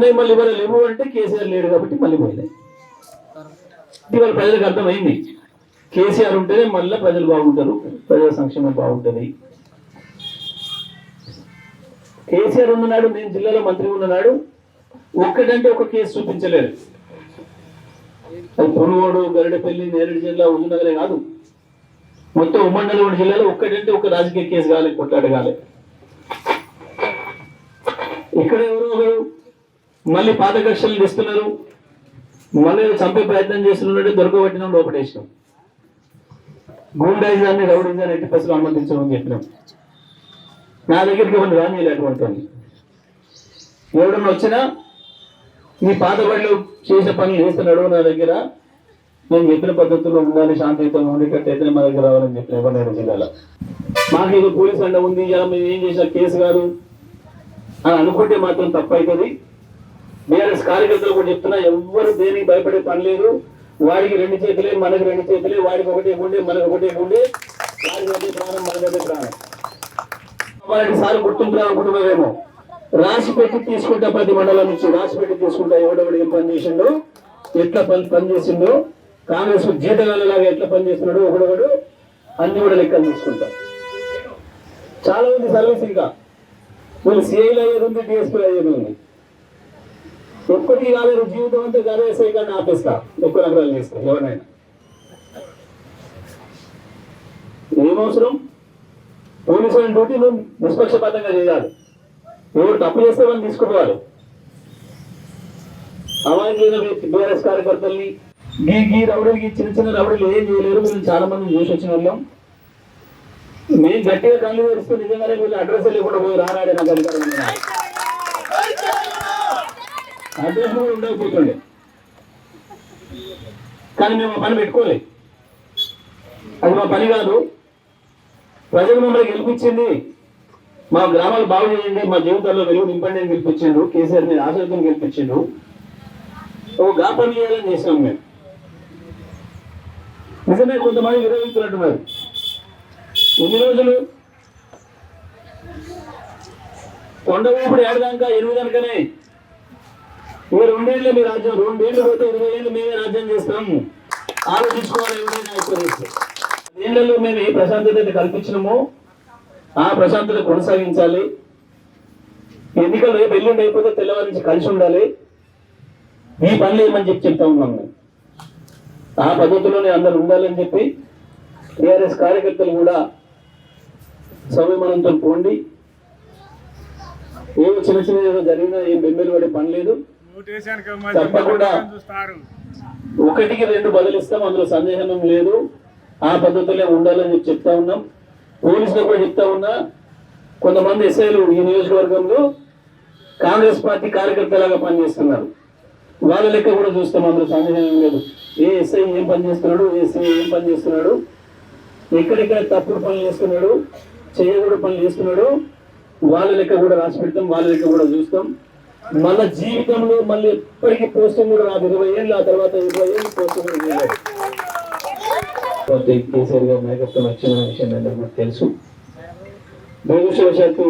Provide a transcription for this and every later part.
ఉన్నాయి మళ్ళీ ఇవాళ లేవు అంటే కేసీఆర్ లేడు కాబట్టి మళ్ళీ పోయినాయి. ఇవాళ ప్రజలకు అర్థమైంది, కేసీఆర్ ఉంటేనే మళ్ళీ ప్రజలు బాగుంటారు, ప్రజల సంక్షేమం బాగుంటుంది. కేసీఆర్ ఉన్ననాడు, నేను జిల్లాలో మంత్రి ఉన్ననాడు ఒక్కటంటే ఒక కేసు చూపించలేదు. అది పొనుగోడు, గరిడపల్లి, నేరేడు జిల్లా, హుజూర్నగరే కాదు, మొత్తం ఉమ్మడి నల్గొండ జిల్లాలో ఒక్కటంటే ఒక రాజకీయ కేసు కాలే, కొట్లాడగాలి. ఇక్కడ ఎవరో ఒకరు మళ్ళీ పాత కక్షలు తెస్తున్నారు, మళ్ళీ చంపే ప్రయత్నం చేస్తున్నట్టు దొరకబట్టినాం, లోపడేసినాం. గూండాయిజాన్ని, రౌడీజాన్ని ఎట్టి పసులు అనుమతించమని చెప్పినాం. నా దగ్గరికి ఎవరిని రానియలేటువంటి ఎవడన్నా వచ్చినా నీ పాత బడిలో చేసే పనులు చేస్తున్నాడు, నా దగ్గర నేను చెప్పిన పద్ధతుల్లో ఉండాలి, శాంతియుతంగా ఉండేటట్టు అయితే మా దగ్గర రావాలని చెప్పిన ఎవరైనా జిల్లాలో. మాకు ఇది పోలీస్ అండ ఉంది, ఇలా మేము ఏం చేసిన కేసు కాదు అని అనుకుంటే మాత్రం తప్పవుతుంది. బీఆర్ఎస్ కార్యకర్తలు కూడా చెప్తున్నా, ఎవ్వరు దేనికి భయపడే పని లేదు. వాడికి 2 చేతులే, మనకి 2 చేతులే, వాడికి ఒకటే గుండె, మనకు ఒకటే గుండె, వాడికి అదే ప్రాణం, మనకి అదే ప్రాణం. వాడికి సార్ గుర్తుంటున్నా అనుకుంటున్నారేమో, రాసి పెట్టి తీసుకుంటా, ప్రతి మండలం నుంచి రాసి పెట్టి తీసుకుంటా, ఎవడెవడు ఏం పని చేసిండో, ఎట్లా పని చేసిండో, కాంగ్రెస్ జీతగాళ్ళలాగా ఎట్లా పని చేస్తున్నాడో ఒకడొకడు అన్ని కూడా లెక్కలు తీసుకుంటా. చాలా మంది సర్వీస్ ఇంకా వీళ్ళు సిఐలు అయ్యేది ఉంది, డిఎస్పీలు అయ్యేది ఉంది. ఒక్కటి కాలేదు, జీవితం అంతా గర్వేసే కానీ ఆపేస్తా, ఒక్క నగరాలు చేస్తా. ఎవరినైనా ఏమవసరం, పోలీసుల డ్యూటీ నువ్వు నిష్పక్షపాతంగా చేయాలి. ఎవరు తప్పు చేస్తే వాళ్ళు తీసుకుపోవాలి. అమాయకులైన బీఆర్ఎస్ కార్యకర్తల్ని గీ రౌడీలకి, చిన్న రౌడీలు ఏం చేయలేరు. వీళ్ళు చాలా మంది చూసి వచ్చిన వాళ్ళం. మేము గట్టిగా కళ్ళు తెరిస్తే నిజంగానే వీళ్ళు అడ్రస్ లేకుండా పోయి రానాడే నాకు అధికారం అడ్రస్ కూడా ఉండకపోతుండే. కానీ మేము పని పెట్టుకోలేదు, అది మా పని కాదు. ప్రజలు మమ్మల్ని గెలిపించింది, మా గ్రామాలు బాగు చేయండి, మా జీవితాల్లో వెలుగు నింపండి అని గెలిపించిండ్రు. కేసీఆర్ మీద ఆశలతో గెలిపించిండ్రు. ఒక గా పని చేయాలని చేసినాం మేము. నిజమే కొంతమంది విరోధిస్తున్నట్టున్నారు. ఎన్ని రోజులు కొండ ఊపిడి ఏడదాకా 8 కనుకనే మీరు 2 ఏళ్ళే మీ రాజ్యం, 2 ఏళ్ళు పోతే 20 ఏళ్ళు మేమే రాజ్యం చేస్తాము. ఆలోచించుకోవాలి. ఎవరైనా ఎక్కువ చేస్తే ఏళ్లలో మేము ఏ ప్రశాంతత కల్పించినామో ఆ ప్రశాంతత కొనసాగించాలి. ఎన్నికలు రేపు ఎల్లుండి అయిపోతే తెల్లవారి నుంచి కలిసి ఉండాలి. ఈ పనులు ఏమని చెప్తా ఉన్నాం మేము. ఆ పద్ధతిలోనే అందరూ ఉండాలని చెప్పి టీఆర్ఎస్ కార్యకర్తలు కూడా సంయమనంతో పోండి. ఏమో చిన్న ఏదో జరిగినా ఏం బెంబేలు పడే పని లేదు. తప్పకుండా 1కి 2 బదులిస్తాం, అందులో సందేహం లేదు. ఆ పద్ధతిలో ఉండాలని చెప్తా ఉన్నాం. పోలీసులు కూడా చెప్తా ఉన్నా, కొంతమంది ఎస్ఐలు ఈ నియోజకవర్గంలో కాంగ్రెస్ పార్టీ కార్యకర్తలాగా పనిచేస్తున్నారు. వాళ్ళ లెక్క కూడా చూస్తాం, అందులో సందేహం లేదు. ఏ ఎస్ఐ ఏం పని చేస్తున్నాడు, ఎస్ఐ ఏం పని చేస్తున్నాడు, ఎక్కడెక్కడ తప్పుడు పనులు చేస్తున్నాడు, చేయకూడదు పనులు చేస్తున్నాడు, వాళ్ళ లెక్క కూడా రాసి పెడతాం, వాళ్ళ లెక్క కూడా చూస్తాం. మళ్ళా జీవితంలో మళ్ళీ ఎప్పటికీ పోస్టింగ్ కూడా రాదు. 20 ఏళ్ళు, ఆ తర్వాత 20 ఏళ్ళు పోస్టింగ్ కూడా చేయలేదు. కేసీఆర్ గారు నాయకత్వం వచ్చిన విషయం అందరికీ తెలుసు. దురదృష్టవశాత్తు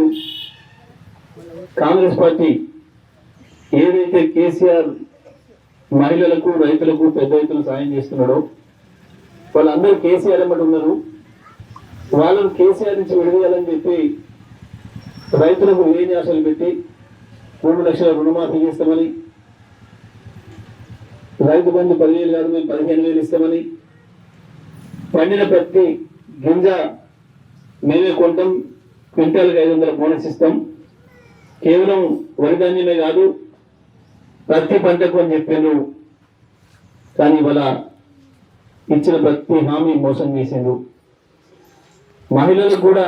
కాంగ్రెస్ పార్టీ ఏదైతే కేసీఆర్ మహిళలకు, రైతులకు, పెద్ద రైతులు సాయం చేస్తున్నాడో వాళ్ళందరూ కేసీఆర్ ఎమ్మటి ఉన్నారు. వాళ్ళను కేసీఆర్ నుంచి విడదీయాలని చెప్పి రైతులకు లేని ఆశలు పెట్టి 3 లక్షల రుణమాఫీ చేస్తామని, రైతు బంధు 10,000 కాదు మేము 15,000 ఇస్తామని, పండిన ప్రతి గింజ మేమే కొంటాం, క్వింటాల్కి 500 బోనస్ ఇస్తాం, కేవలం వరి ధాన్యమే కాదు ప్రతి పంటకు అని చెప్పాను. కానీ ఇవాళ ఇచ్చిన ప్రతి హామీ మోసం చేసిండు. మహిళలకు కూడా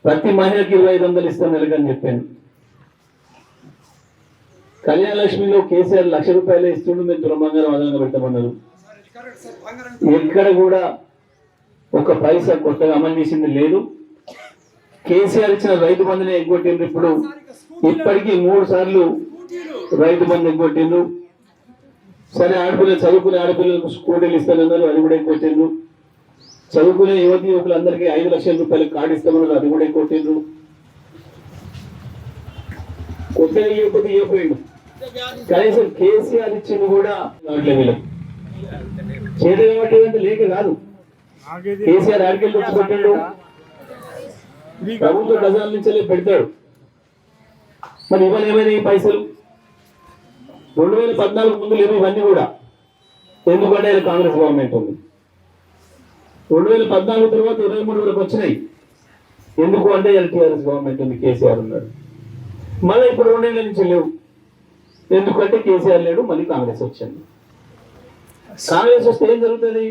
ప్రతి మహిళకి 2500 ఇస్తాను నెలకని చెప్పాను. కళ్యాణ లక్ష్మిలో కేసీఆర్ 1,00,000 రూపాయలే ఇస్తుండు, మేము తులం బంగారం అదనంగా పెట్టమన్నారు. ఎక్కడ కూడా ఒక పైసా కొత్తగా అమలు చేసింది లేదు. కేసీఆర్ ఇచ్చిన రైతు బంధుని ఎగ్గొట్టిండ్రు. ఇప్పుడు ఇప్పటికీ 3 సార్లు రైతు బంధు ఎగ్గొట్టిండ్రు. సరే, ఆడపిల్లలు చదువుకునే ఆడపిల్లలకు స్కూటీలు ఇస్తానన్నారు, అది కూడా ఎగ్గొట్టిండ్రు. చదువుకునే యువతి యువకులందరికీ 5 లక్షల రూపాయలు కార్డు ఇస్తామన్నారు, అది కూడా ఎగ్గొట్టిండ్రు. కొత్తగా ఇవ్వకపోతే ఇవ్వకపోయిండు. కనీసం కేసీఆర్ ఇచ్చింది కూడా వీళ్ళకి చేతి ఇవ్వటం లేక కాదు. కేసీఆర్ ఆడికెళ్ళి తెచ్చిపెట్టాడు, ప్రభుత్వ ఖజానా నుంచి పెడతాడు. మరి ఇవాళ ఏమైనా ఈ పైసలు 2014 ముందు లేవు ఇవన్నీ కూడా. ఎందుకంటే ఆయన కాంగ్రెస్ గవర్నమెంట్ ఉంది. 2014 తర్వాత 23 వరకు వచ్చినాయి. ఎందుకు అంటే టీఆర్ఎస్ గవర్నమెంట్ ఉంది, కేసీఆర్ ఉన్నాడు. మళ్ళీ ఇప్పుడు 2 ఏళ్ళ నుంచి లేవు. ఎందుకంటే కేసీఆర్ లేడు, మళ్ళీ కాంగ్రెస్ వచ్చింది. కాంగ్రెస్ వస్తే ఏం జరుగుతుంది?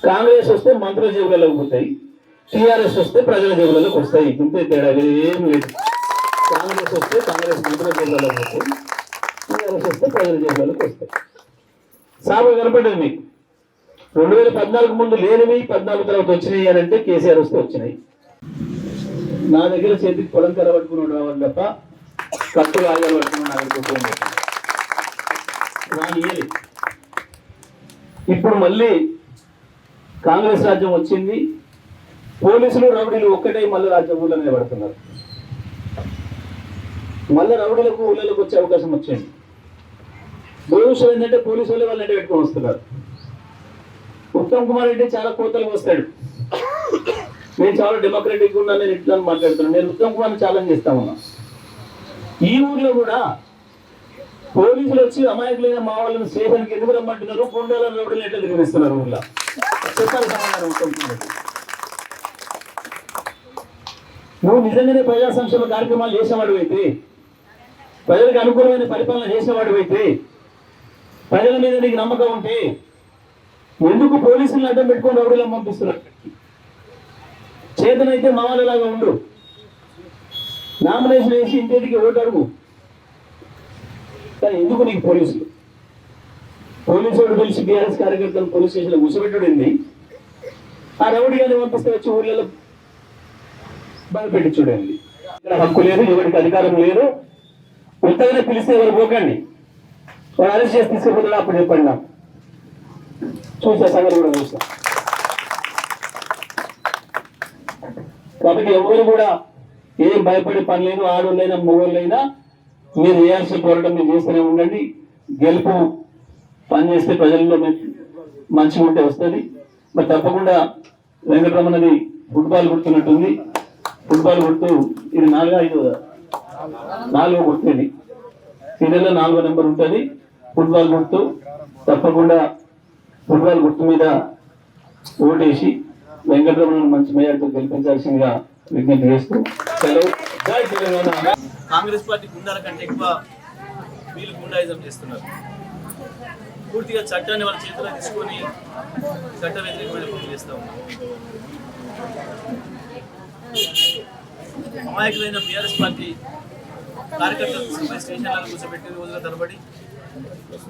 కాంగ్రెస్ వస్తే మంత్రుల జేబులలోకి పోతాయి, టీఆర్ఎస్ వస్తే ప్రజల జేబులలోకి వస్తాయి. ఇంతే తేడా, ఏం లేదు. కాంగ్రెస్ వస్తే కాంగ్రెస్ మంత్రుల జేబులలోకి వస్తాయి, టీఆర్ఎస్ వస్తే ప్రజల జేబులలోకి వస్తాయి. సాగు కనపడేది మీకు. 2014 ముందు లేనివి 14 తర్వాత వచ్చినాయి అని అంటే కేసీఆర్ వస్తే వచ్చినాయి. నా దగ్గర చేతికి పొలం కరబట్టుకుని రావాలి తప్ప కట్టులు ఆగాలు పట్టుకుని నా దగ్గర ఇప్పుడు మళ్ళీ కాంగ్రెస్ రాజ్యం వచ్చింది. పోలీసులు రౌడీలు ఒక్కటే మళ్ళీ రాజ్యం ఊళ్ళో నిలబడుతున్నారు. మళ్ళీ రౌడీలకు ఊళ్ళలోకి వచ్చే అవకాశం వచ్చింది. భవిష్యత్తు ఏంటంటే పోలీసు వాళ్ళు వాళ్ళని పెట్టుకొని వస్తున్నారు. ఉత్తమ్ కుమార్ రెడ్డి చాలా కోతలు వస్తాడు. నేను చాలా డెమోక్రటిక్ ఉన్నా, నేను ఇట్లా మాట్లాడుతున్నాను. నేను ఉత్తమ్ కుమార్ని ఛాలెంజ్ చేస్తా ఉన్నా. ఈ ఊర్లో కూడా పోలీసులు వచ్చి అమాయకులైన మా వాళ్ళని స్టేషన్కి ఎందుకు రమ్మంటున్నారు, కొండల రోడ్లు ఎట్లా తిరిగిస్తున్నారు ఊళ్ళో చెప్పాలి సమాధానం ఉత్తమ్ కుమార్ రెడ్డి. నువ్వు నిజంగానే ప్రజా సంక్షేమ కార్యక్రమాలు చేసేవాడు అయితే, ప్రజలకు అనుకూలమైన పరిపాలన చేసేవాడు అయితే, ప్రజల మీద నీకు నమ్మకం ఉంటే ఎందుకు పోలీసులను అడ్డం పెట్టుకొని రౌడీలను పంపిస్తున్నారు? చేతనైతే మా వాళ్ళలాగా ఉండు, నామినేషన్ వేసి ఇంటికి ఓటు అడుగు. కానీ ఎందుకు నీకు పోలీసులు? పోలీసు వాడు పిలిచి బీఆర్ఎస్ కార్యకర్తలు పోలీస్ స్టేషన్లో కూర్చోబెట్టుడింది. ఆ రౌడీ గారిని పంపిస్తే వచ్చి ఊళ్ళలో భయపెట్టి చూడండి. ఇక్కడ హక్కు లేదు, ఎవరికి అధికారం లేదు. కొత్తగానే పిలిస్తే ఎవరు పోకండి, వాడు అరెస్ట్ చేసి తీసుకుపోతాడు. అప్పుడు చెప్పండి నాకు, చూసా సంగతి కూడా చూసా. కాబట్టి ఎవరు కూడా ఏం భయపడే పని లేదు. ఆడోళ్ళైనా మొగోళ్ళైనా మీరు చేయాల్సిన పోరాటం మీరు చేస్తూనే ఉండండి. గెలుపు పని చేస్తే ప్రజల్లో మంచిగా ఉంటే వస్తుంది. మరి తప్పకుండా వెంకటరమణది ఫుట్బాల్ గుర్తున్నట్టుంది. ఫుట్బాల్ గుర్తు ఇది 4వ గుర్తు. ఇది సీరియల్లో 4వ నెంబర్ ఉంటుంది. ఫుట్బాల్ గుర్తు తప్పకుండా ఫుట్బాల్ గుర్తు మీద ఓటేసి వెంకటరమణ మంచి మేయర్తో గెలిపించాల్సిందిగా విజ్ఞప్తి చేస్తూ సెలవు. జై తెలంగాణ. కాంగ్రెస్ పార్టీ గుండాల కంటే ఎక్కువ వీళ్ళు గుండాయిజం చేస్తున్నారు. పూర్తిగా చట్టాన్ని వాళ్ళ చేతిలో తీసుకొని చట్ట వ్యతిరేకమైన పనులు చేస్తూ ఉన్నారు. అమాయకులైన బీఆర్ఎస్ పార్టీ కార్యకర్తలు సభ్య స్టేషన్లను కూర్చోబెట్టి రోజుల తరబడి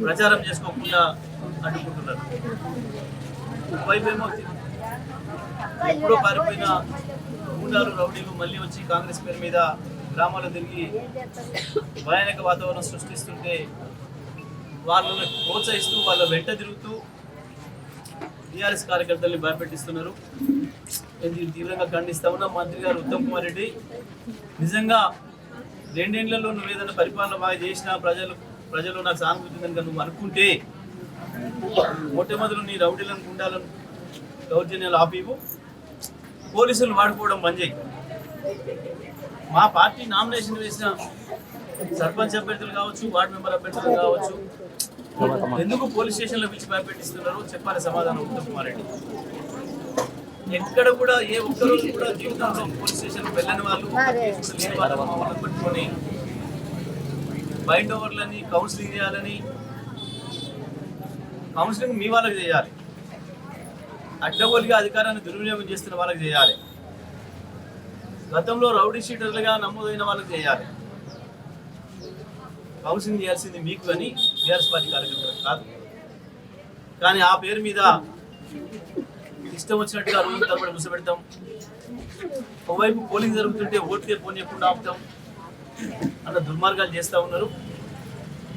ప్రచారం చేసుకోకుండా అడ్డుకుంటున్నారు. ఒకవైపు ఏమో ఎప్పుడో పారిపోయిన గుండాలు రౌడీలు మళ్ళీ వచ్చి కాంగ్రెస్ పేరు మీద గ్రామాల్లో తిరిగి భయానక వాతావరణం సృష్టిస్తుంటే వాళ్ళని ప్రోత్సహిస్తూ వాళ్ళ వెంట తిరుగుతూ టీఆర్ఎస్ కార్యకర్తల్ని భయపెట్టిస్తున్నారు. దీన్ని తీవ్రంగా ఖండిస్తా ఉన్నా. మంత్రి గారు ఉత్తమ్ కుమార్ రెడ్డి, నిజంగా 2 ఏళ్లలో నువ్వు ఏదైనా పరిపాలన బాగా చేసినా ప్రజలు నాకు సానుభూతి ఉందని నువ్వు అనుకుంటే మొట్టమొదలు నీ రౌడీలను గుండాలను దౌర్జన్యాలు ఆపివు, పోలీసులు వాడుకోవడం బంద్ చేయి. మా పార్టీ నామినేషన్ వేసిన సర్పంచ్ అభ్యర్థులు కావచ్చు, వార్డు మెంబర్ అభ్యర్థులు కావచ్చు, ఎందుకు పోలీస్ స్టేషన్లో పిలిచి భయపెట్టిస్తున్నారో చెప్పాలి సమాధానం ఉత్తమ్ కుమార్ రెడ్డి. ఎక్కడ కూడా ఏ ఒక్కరోజు కూడా జీవితంలో పోలీస్ స్టేషన్ వెళ్ళని వాళ్ళు లేని వాళ్ళని పట్టుకొని బైండ్ ఓవర్లని కౌన్సిలింగ్ చేయాలని, కౌన్సిలింగ్ మీ వాళ్ళకి చేయాలి, అడ్డగోలుగా అధికారాన్ని దుర్వినియోగం చేస్తున్న వాళ్ళకి చేయాలి, గతంలో రౌడీ షీటర్లుగా నమోదైన వాళ్ళకి చేయాలి. కౌన్సిలింగ్ చేయాల్సింది మీకు కానీ టీఆర్ఎస్ పార్టీ కార్యకర్తలకు కాదు. కానీ ఆ పేరు మీద ఇష్టం వచ్చినట్టుగా రోజు తరబడి ముసపెడతాం. ఒకవైపు పోలింగ్ జరుగుతుంటే ఓటుకే పోనీయకుండా ఆపుతాం అన్న దుర్మార్గాలు చేస్తూ ఉన్నారు.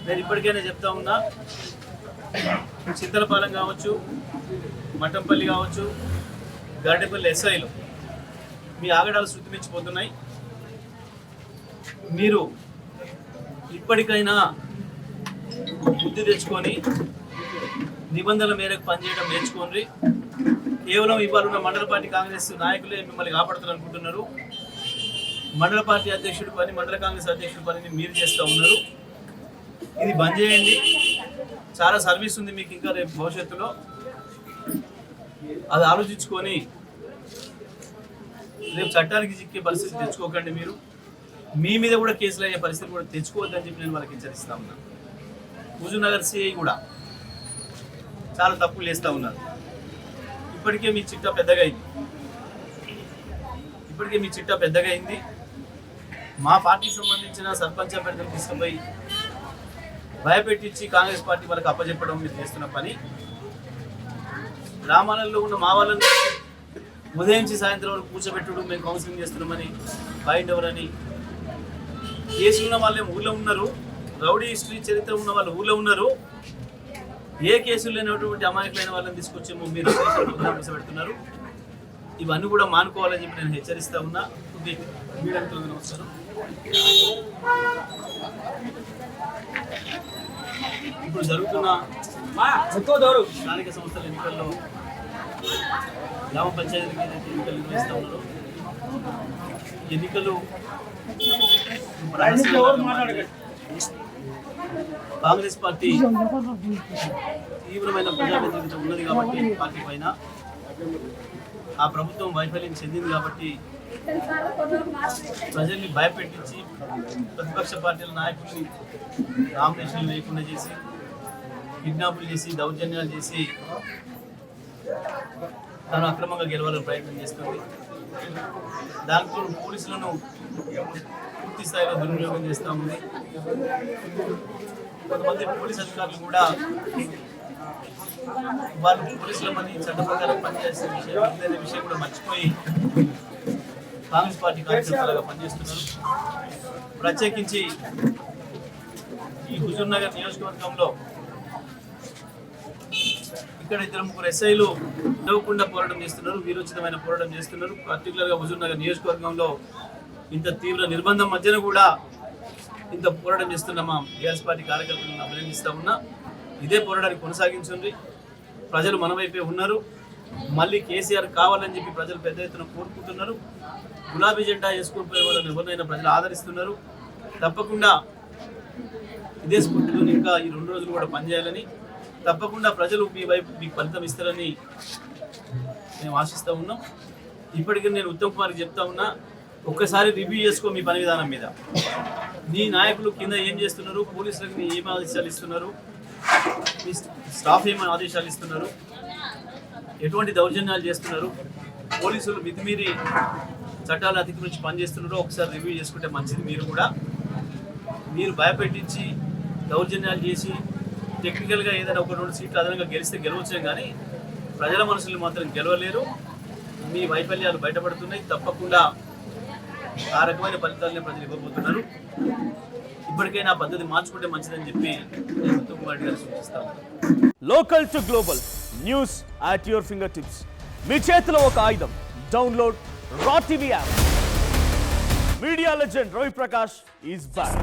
నేను ఇప్పటికైనా చెప్తా ఉన్నా, చింతలపాలెం కావచ్చు, మఠంపల్లి కావచ్చు, గాడేపల్లి ఎస్ఐలు మీ ఆగడాలు శృతిమించిపోతున్నాయి. మీరు ఇప్పటికైనా బుద్ధి తెచ్చుకొని నిబంధనల మేరకు పనిచేయడం నేర్చుకోండి. కేవలం ఇవాళ ఉన్న మండల పార్టీ కాంగ్రెస్ నాయకులే మిమ్మల్ని కాపాడుతారు అనుకుంటున్నారు. మండల పార్టీ అధ్యక్షుడి పని, మండల కాంగ్రెస్ అధ్యక్షుడి పనిని మీరు చేస్తూ ఉన్నారు. ఇది బంద్ చేయండి. చాలా సర్వీస్ ఉంది మీకు ఇంకా రేపు భవిష్యత్తులో. అది ఆలోచించుకొని రేపు చట్టానికి చిక్కే పరిస్థితి తెచ్చుకోకండి. మీరు మీ మీద కూడా కేసులు అయ్యే పరిస్థితి కూడా తెచ్చుకోవద్దని చెప్పి నేను వాళ్ళకి హెచ్చరిస్తా ఉన్నాను. హుజూర్నగర్ సిఐ కూడా చాలా తప్పులు చేస్తూ ఉన్నారు. ఇప్పటికే మీ చిట్టా పెద్దగా అయింది. మా పార్టీకి సంబంధించిన సర్పంచ్ అభ్యర్థులు తీసుకుపోయి భయపెట్టించి కాంగ్రెస్ పార్టీ వాళ్ళకి అప్పచెప్పడం మీరు చేస్తున్న పని. గ్రామాలలో ఉన్న మా వాళ్ళని ఉదయం నుంచి సాయంత్రం వరకు కూర్చోబెట్టుడు, మేము కౌన్సిలింగ్ చేస్తున్నామని, బైండ్ ఎవరని, కేసులు ఉన్న వాళ్ళే ఊళ్ళో ఉన్నారు, రౌడీ హిస్టరీ చరిత్ర ఉన్న వాళ్ళు ఊళ్ళో ఉన్నారు. ఏ కేసులు లేనటువంటి అమాయకులైన వాళ్ళని తీసుకొచ్చేమో మీరు కూర్చోబెడుతున్నారు. ఇవన్నీ కూడా మానుకోవాలని చెప్పి నేను హెచ్చరిస్తా ఉన్నా. నమస్కారం. ఇప్పుడు జరుగుతున్న స్థానిక సంస్థల ఎన్నికల్లో గ్రామ పంచాయతీకి ఎన్నికలు నిర్వహిస్తూ ఉన్నారు. ఎన్నికలు కాంగ్రెస్ పార్టీ తీవ్రమైన ప్రజా వ్యతిరేకత ఉన్నది కాబట్టి పార్టీ పైన ఆ ప్రభుత్వం వైఫల్యం చెందింది కాబట్టి ప్రజల్ని భయపెట్టించి ప్రతిపక్ష పార్టీల నాయకుల్ని నామినేషన్లు లేకుండా చేసి, కిడ్నాపులు చేసి, దౌర్జన్యాలు చేసి తను అక్రమంగా గెలవాలని ప్రయత్నం చేస్తుంది. దాంతో పోలీసులను పూర్తి స్థాయిలో దుర్వినియోగం చేస్తూ ఉంది. కొంతమంది పోలీస్ అధికారులు కూడా వాళ్ళు పోలీసుల పని చట్ట ప్రకారం పనిచేసే విషయం కూడా మర్చిపోయి కాంగ్రెస్ పార్టీ కార్యకర్తలుగా పనిచేస్తున్నారు. ప్రత్యేకించి ఈ హుజూర్నగర్ నియోజకవర్గంలో ఇక్కడ 2-3 ఎస్ఐలు ఇవ్వకుండా పోరాటం చేస్తున్నారు, వీరోచితమైన పోరాటం చేస్తున్నారు. పర్టికులర్గా హుజూర్నగర్ నియోజకవర్గంలో ఇంత తీవ్ర నిర్బంధం మధ్యన కూడా ఇంత పోరాటం చేస్తున్న మా టీఆర్ఎస్ పార్టీ కార్యకర్తలను అభినందిస్తూ ఉన్నా. ఇదే పోరాటాన్ని కొనసాగించండి. ప్రజలు మన వైపే ఉన్నారు. మళ్ళీ కేసీఆర్ కావాలని చెప్పి ప్రజలు పెద్ద ఎత్తున కోరుకుంటున్నారు. గులాబీ జెండా వేసుకుని పోయే వాళ్ళని ఎవరినైనా ప్రజలు ఆదరిస్తున్నారు. తప్పకుండా ఇదే స్ఫూర్తితో ఇంకా ఈ 2 రోజులు కూడా పనిచేయాలని, తప్పకుండా ప్రజలు మీ వైపు మీకు ఫలితం ఇస్తారని మేము ఆశిస్తూ ఉన్నాం. ఇప్పటికీ నేను ఉత్తమ్ కుమార్కి చెప్తా ఉన్నా, ఒక్కసారి రివ్యూ చేసుకో మీ పని విధానం మీద. నీ నాయకులు కింద ఏం చేస్తున్నారు, పోలీసులకు ఏం ఆదేశాలు ఇస్తున్నారు, మీ స్టాఫ్ ఏమైనా ఆదేశాలు ఇస్తున్నారు, ఎటువంటి దౌర్జన్యాలు చేస్తున్నారు, పోలీసులు మితిమీరి చట్టాలను అతిక్రమించి పనిచేస్తున్నారో ఒకసారి రివ్యూ చేసుకుంటే మంచిది. మీరు భయపెట్టించి దౌర్జన్యాలు చేసి టెక్నికల్గా ఏదైనా 1-2 సీట్లు అదనంగా గెలిస్తే గెలవచ్చే కానీ ప్రజల మనసులు మాత్రం గెలవలేరు. మీ వైఫల్యాలు బయటపడుతున్నాయి. తప్పకుండా ఆ రకమైన ఫలితాలని ప్రజలు ఇవ్వబోతున్నారు. ఇప్పటికైనా పద్ధతి మార్చుకుంటే మంచిదని చెప్పి నేను ఉత్తమ్ కుమార్ గారు సూచిస్తాను. Local to global news at your finger tips. మీ చేతిలో ఒక ఆయుధం. Download R TV app. Media legend Ravi Prakash is back.